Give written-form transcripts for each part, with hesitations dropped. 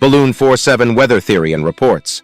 Balloon 47 weather theory and reports.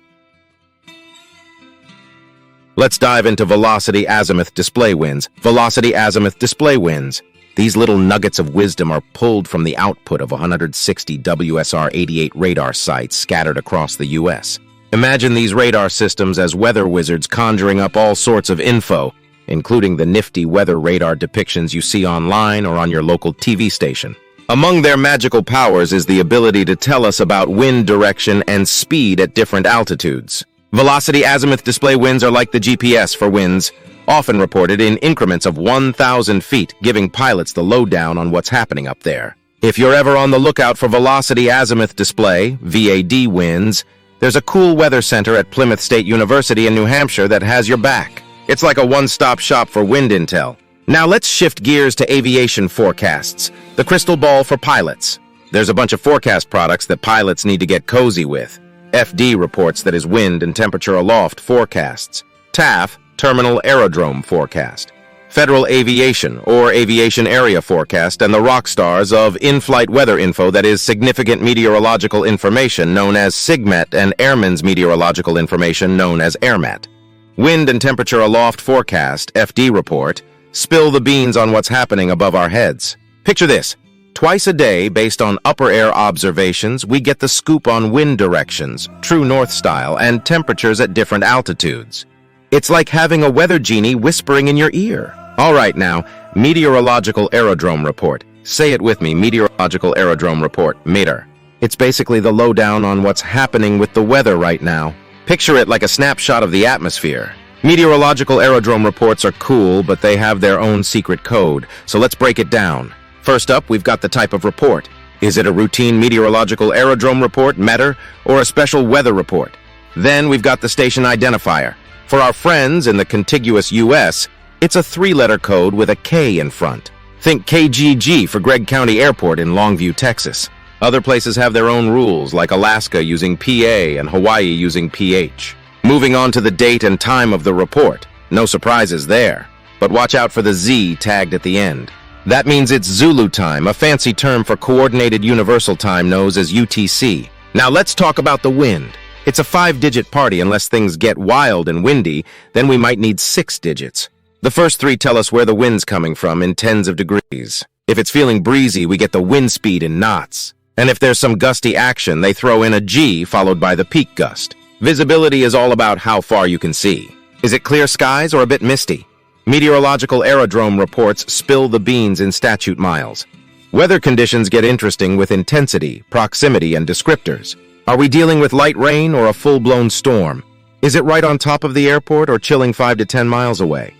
Let's dive into Velocity Azimuth Display winds. Velocity Azimuth Display winds. These little nuggets of wisdom are pulled from the output of 160 WSR-88 radar sites scattered across the U.S. Imagine these radar systems as weather wizards conjuring up all sorts of info, including the nifty weather radar depictions you see online or on your local TV station. Among their magical powers is the ability to tell us about wind direction and speed at different altitudes. Velocity Azimuth Display winds are like the GPS for winds, often reported in increments of 1,000 feet, giving pilots the lowdown on what's happening up there. If you're ever on the lookout for Velocity Azimuth Display, VAD winds, there's a cool weather center at Plymouth State University in New Hampshire that has your back. It's like a one-stop shop for wind intel. Now let's shift gears to aviation forecasts, the crystal ball for pilots. There's a bunch of forecast products that pilots need to get cozy with. FD reports that is wind and temperature aloft forecasts. TAF, terminal aerodrome forecast. Federal Aviation, or aviation area forecast, and the rock stars of in-flight weather info that is significant meteorological information known as SIGMET and airman's meteorological information known as AirMet. Wind and temperature aloft forecast, FD report, spill the beans on what's happening above our heads. Picture this. Twice a day, based on upper air observations, we get the scoop on wind directions, true north style, and temperatures at different altitudes. It's like having a weather genie whispering in your ear. All right now, meteorological aerodrome report. Say it with me, meteorological aerodrome report, METR. It's basically the lowdown on what's happening with the weather right now. Picture it like a snapshot of the atmosphere. Meteorological aerodrome reports are cool, but they have their own secret code, so let's break it down. First up, we've got the type of report. Is it a routine meteorological aerodrome report, METR, or a special weather report? Then we've got the station identifier. For our friends in the contiguous U.S., it's a three-letter code with a K in front. Think KGG for Gregg County Airport in Longview, Texas. Other places have their own rules, like Alaska using PA and Hawaii using PH. Moving on to the date and time of the report. No surprises there. But watch out for the Z tagged at the end. That means it's Zulu time, a fancy term for Coordinated Universal Time known as UTC. Now let's talk about the wind. It's a 5-digit party unless things get wild and windy, then we might need 6 digits. The first 3 tell us where the wind's coming from in tens of degrees. If it's feeling breezy, we get the wind speed in knots. And if there's some gusty action, they throw in a G followed by the peak gust. Visibility is all about how far you can see. Is it clear skies or a bit misty? Meteorological aerodrome reports spill the beans in statute miles. Weather conditions get interesting with intensity, proximity, and descriptors. Are we dealing with light rain or a full-blown storm? Is it right on top of the airport or chilling 5 to 10 miles away?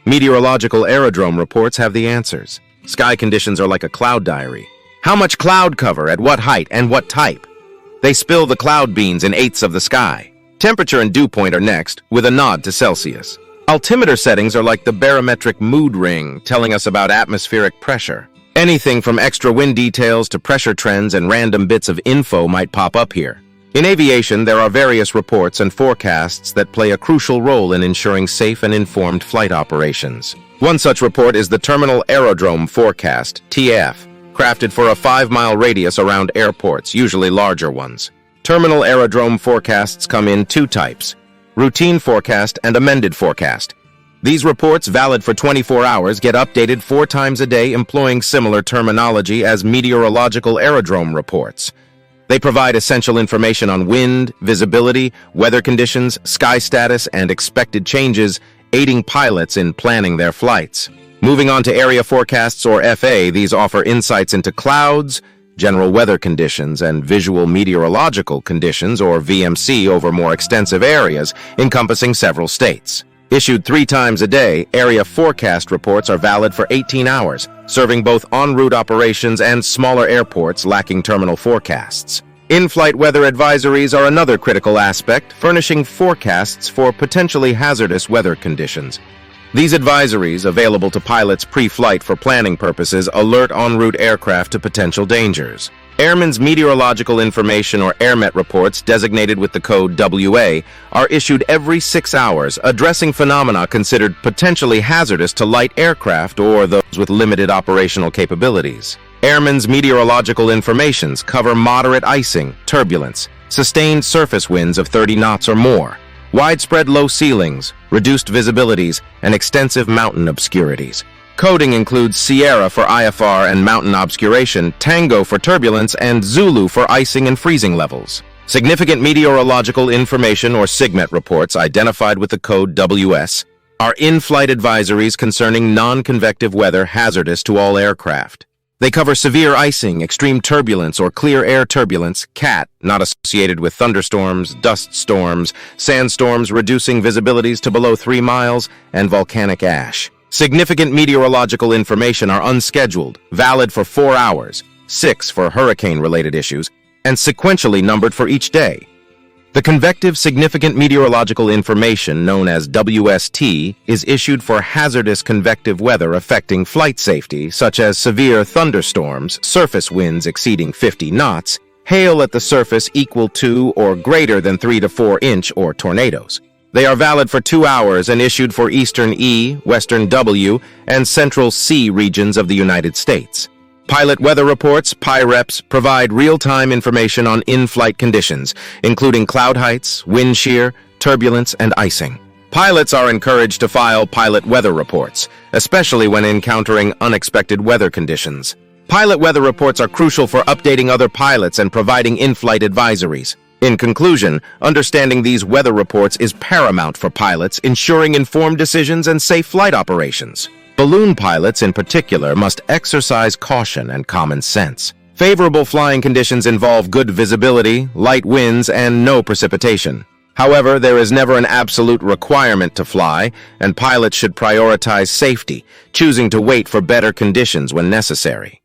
Meteorological aerodrome reports have the answers. Sky conditions are like a cloud diary. How much cloud cover at what height and what type? They spill the cloud beans in eighths of the sky. Temperature and dew point are next, with a nod to Celsius. Altimeter settings are like the barometric mood ring, telling us about atmospheric pressure. Anything from extra wind details to pressure trends and random bits of info might pop up here. In aviation, there are various reports and forecasts that play a crucial role in ensuring safe and informed flight operations. One such report is the Terminal Aerodrome Forecast, TAF, crafted for a 5-mile radius around airports, usually larger ones. Terminal aerodrome forecasts come in 2 types: routine forecast and amended forecast. These reports, valid for 24 hours, get updated 4 times a day employing similar terminology as meteorological aerodrome reports. They provide essential information on wind, visibility, weather conditions, sky status, and expected changes, aiding pilots in planning their flights. Moving on to area forecasts, or FA, these offer insights into clouds, general weather conditions, and visual meteorological conditions, or VMC, over more extensive areas, encompassing several states. Issued 3 times a day, area forecast reports are valid for 18 hours, serving both en route operations and smaller airports lacking terminal forecasts. In-flight weather advisories are another critical aspect, furnishing forecasts for potentially hazardous weather conditions. These advisories, available to pilots pre-flight for planning purposes, alert en route aircraft to potential dangers. Airmen's meteorological information, or AirMet reports, designated with the code WA, are issued every 6 hours, addressing phenomena considered potentially hazardous to light aircraft or those with limited operational capabilities. Airmen's meteorological informations cover moderate icing, turbulence, sustained surface winds of 30 knots or more, widespread low ceilings, reduced visibilities, and extensive mountain obscurities. Coding includes Sierra for IFR and mountain obscuration, Tango for turbulence, and Zulu for icing and freezing levels. Significant meteorological information or SIGMET reports identified with the code WS are in-flight advisories concerning non-convective weather hazardous to all aircraft. They cover severe icing, extreme turbulence, or clear air turbulence, CAT, not associated with thunderstorms, dust storms, sandstorms reducing visibilities to below 3 miles, and volcanic ash. Significant meteorological information are unscheduled, valid for 4 hours, 6 for hurricane-related issues, and sequentially numbered for each day. The convective significant meteorological information, known as WST, is issued for hazardous convective weather affecting flight safety, such as severe thunderstorms, surface winds exceeding 50 knots, hail at the surface equal to or greater than 3 to 4 inch, or tornadoes. They are valid for 2 hours and issued for Eastern E, Western W, and Central C regions of the United States. Pilot weather reports, PIREPs, provide real-time information on in-flight conditions, including cloud heights, wind shear, turbulence, and icing. Pilots are encouraged to file pilot weather reports, especially when encountering unexpected weather conditions. Pilot weather reports are crucial for updating other pilots and providing in-flight advisories. In conclusion, understanding these weather reports is paramount for pilots, ensuring informed decisions and safe flight operations. Balloon pilots, in particular, must exercise caution and common sense. Favorable flying conditions involve good visibility, light winds, and no precipitation. However, there is never an absolute requirement to fly, and pilots should prioritize safety, choosing to wait for better conditions when necessary.